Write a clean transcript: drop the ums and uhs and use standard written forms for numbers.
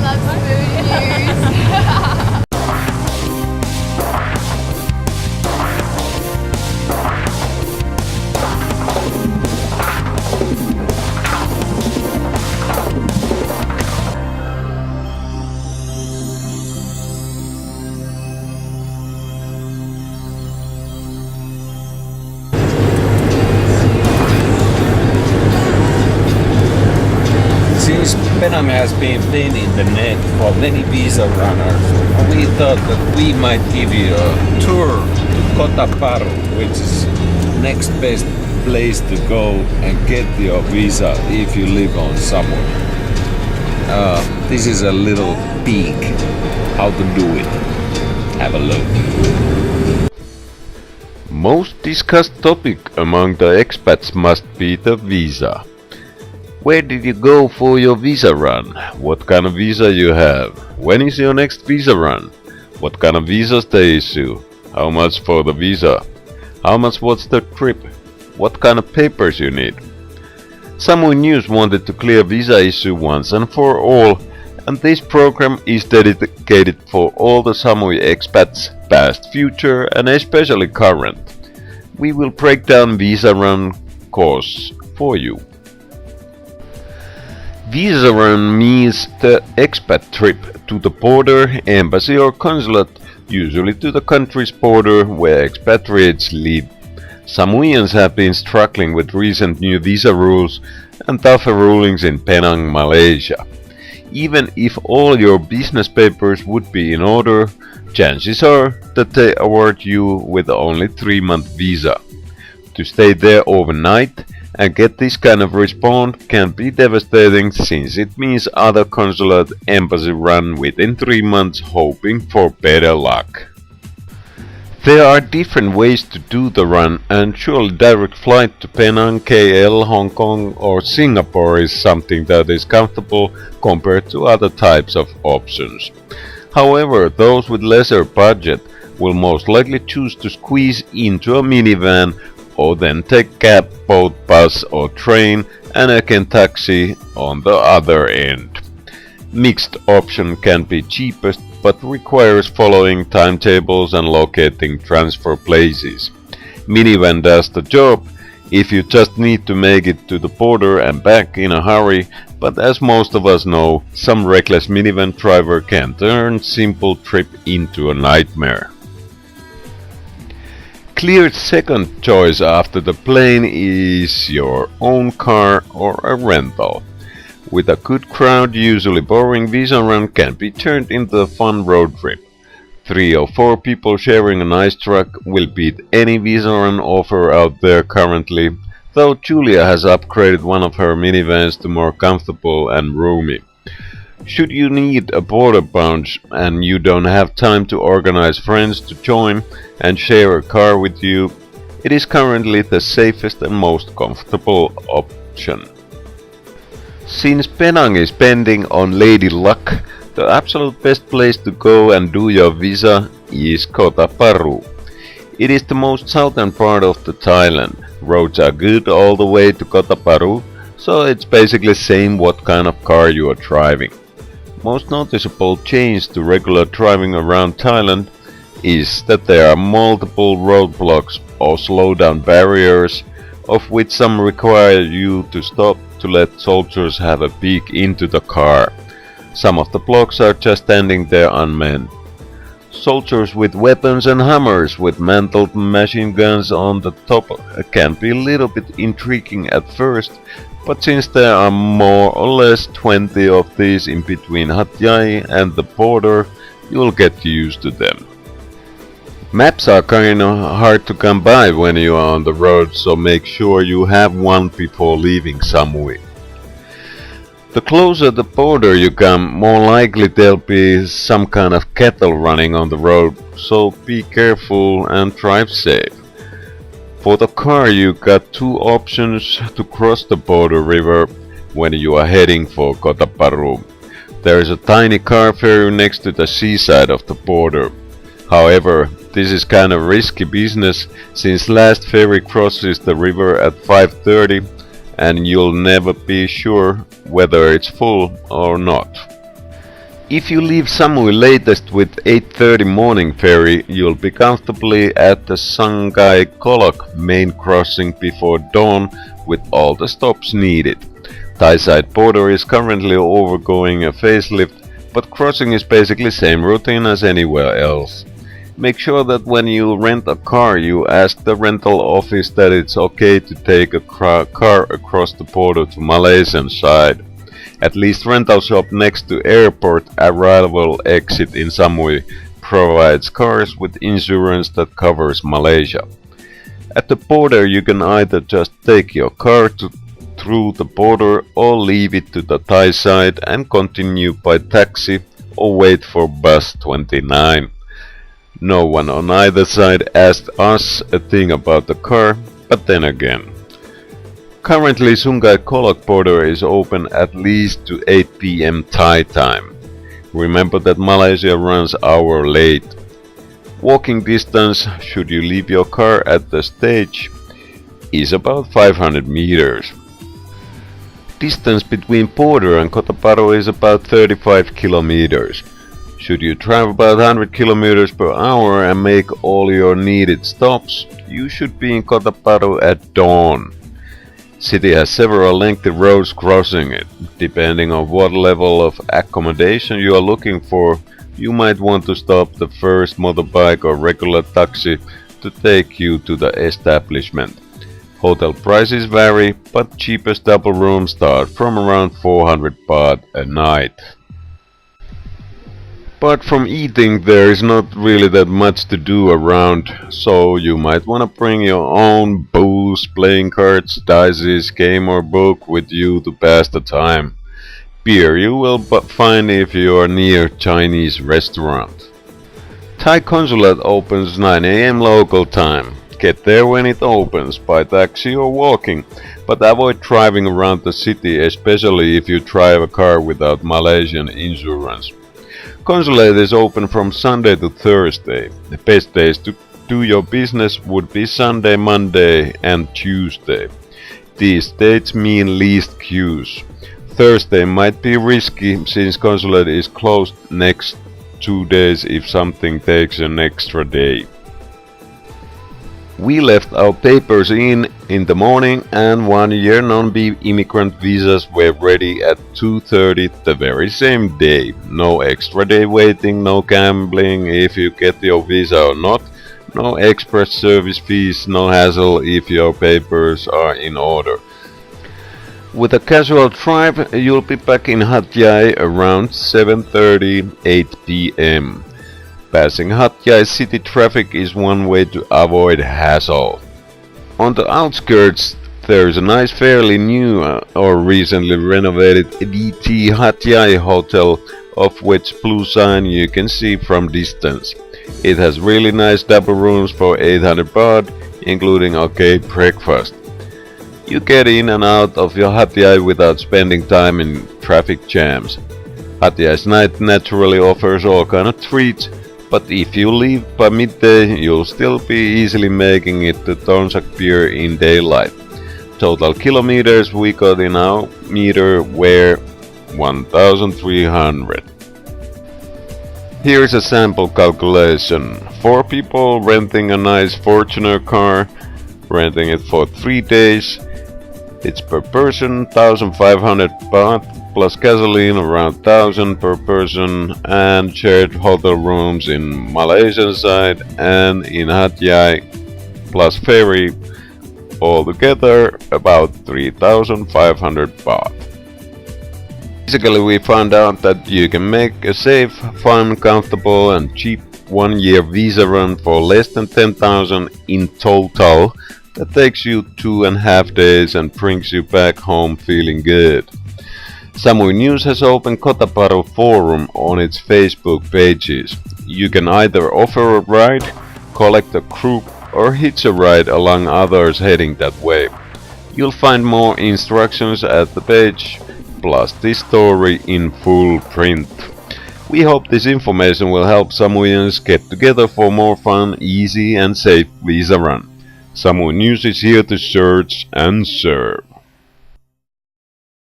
That's good news. Since Penang has been thin in the net for many visa runners, we thought that we might give you a tour to KOTA BHARU, which is next best place to go and get your visa if you live on Samui. This is a little peek how to do it. Have a look. Most discussed topic among the expats must be the visa. Where did you go for your visa run? What kind of visa you have? When is your next visa run? What kind of visas they issue? How much for the visa? How much was the trip? What kind of papers you need? Samui News wanted to clear visa issue once and for all, and this program is dedicated for all the Samui expats, past, future and especially current. We will break down visa run course for you. Visa run means the expat trip to the border, embassy or consulate, usually to the country's border where expatriates live. Samuians have been struggling with recent new visa rules and tougher rulings in Penang, Malaysia. Even if all your business papers would be in order, chances are that they award you with only 3-month visa. To stay there overnight and get this kind of response can be devastating, since it means other consulate embassy run within 3 months hoping for better luck. There are different ways to do the run, and surely direct flight to Penang, KL, Hong Kong or Singapore is something that is comfortable compared to other types of options. However, those with lesser budget will most likely choose to squeeze into a minivan or then take cab, boat, bus or train and again taxi on the other end. Mixed option can be cheapest but requires following timetables and locating transfer places. Minivan does the job if you just need to make it to the border and back in a hurry, but as most of us know, some reckless minivan driver can turn simple trip into a nightmare. Clear second choice after the plane is your own car or a rental. With a good crowd, usually boring visa run can be turned into a fun road trip. 3 or 4 people sharing a nice truck will beat any visa run offer out there currently, though Julia has upgraded one of her minivans to more comfortable and roomy. Should you need a border bounce and you don't have time to organize friends to join and share a car with you, it is currently the safest and most comfortable option. Since Penang is pending on Lady Luck, the absolute best place to go and do your visa is KOTA BHARU. It is the most southern part of the Thailand. Roads are good all the way to KOTA BHARU, so it's basically same what kind of car you are driving. Most noticeable change to regular driving around Thailand is that there are multiple roadblocks or slowdown barriers, of which some require you to stop to let soldiers have a peek into the car. Some of the blocks are just standing there unmanned. Soldiers with weapons and hammers with mantled machine guns on the top can be a little bit intriguing at first, but since there are more or less 20 of these in between Hat Yai and the border, you'll get used to them. Maps are kinda hard to come by when you are on the road, so make sure you have one before leaving Samui. The closer the border you come, more likely there'll be some kind of cattle running on the road, so be careful and drive safe. For the car, you got 2 options to cross the border river when you are heading for KOTA BHARU. There is a tiny car ferry next to the seaside of the border. However, this is kind of risky business, since last ferry crosses the river at 5:30 and you'll never be sure whether it's full or not. If you leave Samui latest with 8:30 morning ferry, you'll be comfortably at the Sungai Kolok main crossing before dawn with all the stops needed. Thai-side border is currently overgoing a facelift, but crossing is basically same routine as anywhere else. Make sure that when you rent a car, you ask the rental office that it's okay to take a car across the border to Malaysian side. At least rental shop next to airport arrival exit in Samui provides cars with insurance that covers Malaysia. At the border you can either just take your car through the border or leave it to the Thai side and continue by taxi or wait for bus 29. No one on either side asked us a thing about the car, but then again. Currently Sungai Kolok border is open at least to 8 PM Thai time. Remember that Malaysia runs hour late. Walking distance, should you leave your car at the stage, is about 500 meters. Distance between border and KOTA BHARU is about 35 kilometers. Should you travel about 100 kilometers per hour and make all your needed stops, you should be in KOTA BHARU at dawn. City has several lengthy roads crossing it. Depending on what level of accommodation you are looking for, you might want to stop the first motorbike or regular taxi to take you to the establishment. Hotel prices vary, but cheapest double rooms start from around 400 baht a night. Apart from eating, there is not really that much to do around, so you might want to bring your own booze, playing cards, dice, game or book with you to pass the time. Beer you will find if you are near Chinese restaurant. Thai consulate opens 9 AM local time. Get there when it opens, by taxi or walking, but avoid driving around the city, especially if you drive a car without Malaysian insurance. Consulate is open from Sunday to Thursday. The best days to do your business would be Sunday, Monday and Tuesday. These dates mean least queues. Thursday might be risky since consulate is closed next 2 days if something takes an extra day. We left our papers in the morning and 1 year non-immigrant visas were ready at 2:30 the very same day. No extra day waiting, no gambling if you get your visa or not, no express service fees, no hassle if your papers are in order. With a casual drive, you'll be back in Hat Yai around 7:30, 8 PM. Passing Hat Yai city traffic is one way to avoid hassle. On the outskirts, there is a nice, fairly new or recently renovated DT Hat Yai hotel, of which blue sign you can see from distance. It has really nice double rooms for 800 baht, including okay breakfast. You get in and out of your Hat Yai without spending time in traffic jams. Hat Yai's night naturally offers all kind of treats, but if you leave by midday, you'll still be easily making it to Tonsak Pier in daylight. Total kilometers we got in our meter were 1,300. Here's a sample calculation. 4 people renting a nice Fortuner car, renting it for 3 days. It's per person 1,500 baht plus gasoline around 1,000 per person and shared hotel rooms in Malaysian side and in Hat Yai plus ferry, altogether about 3,500 baht. Basically we found out that you can make a safe, fun, comfortable and cheap 1 year visa run for less than 10,000 in total. That takes you 2.5 days and brings you back home feeling good. Samui News has opened KOTA BHARU forum on its Facebook pages. You can either offer a ride, collect a group or hitch a ride along others heading that way. You'll find more instructions at the page, plus this story in full print. We hope this information will help Samuians get together for more fun, easy and safe visa run. Samui News is here to search and serve.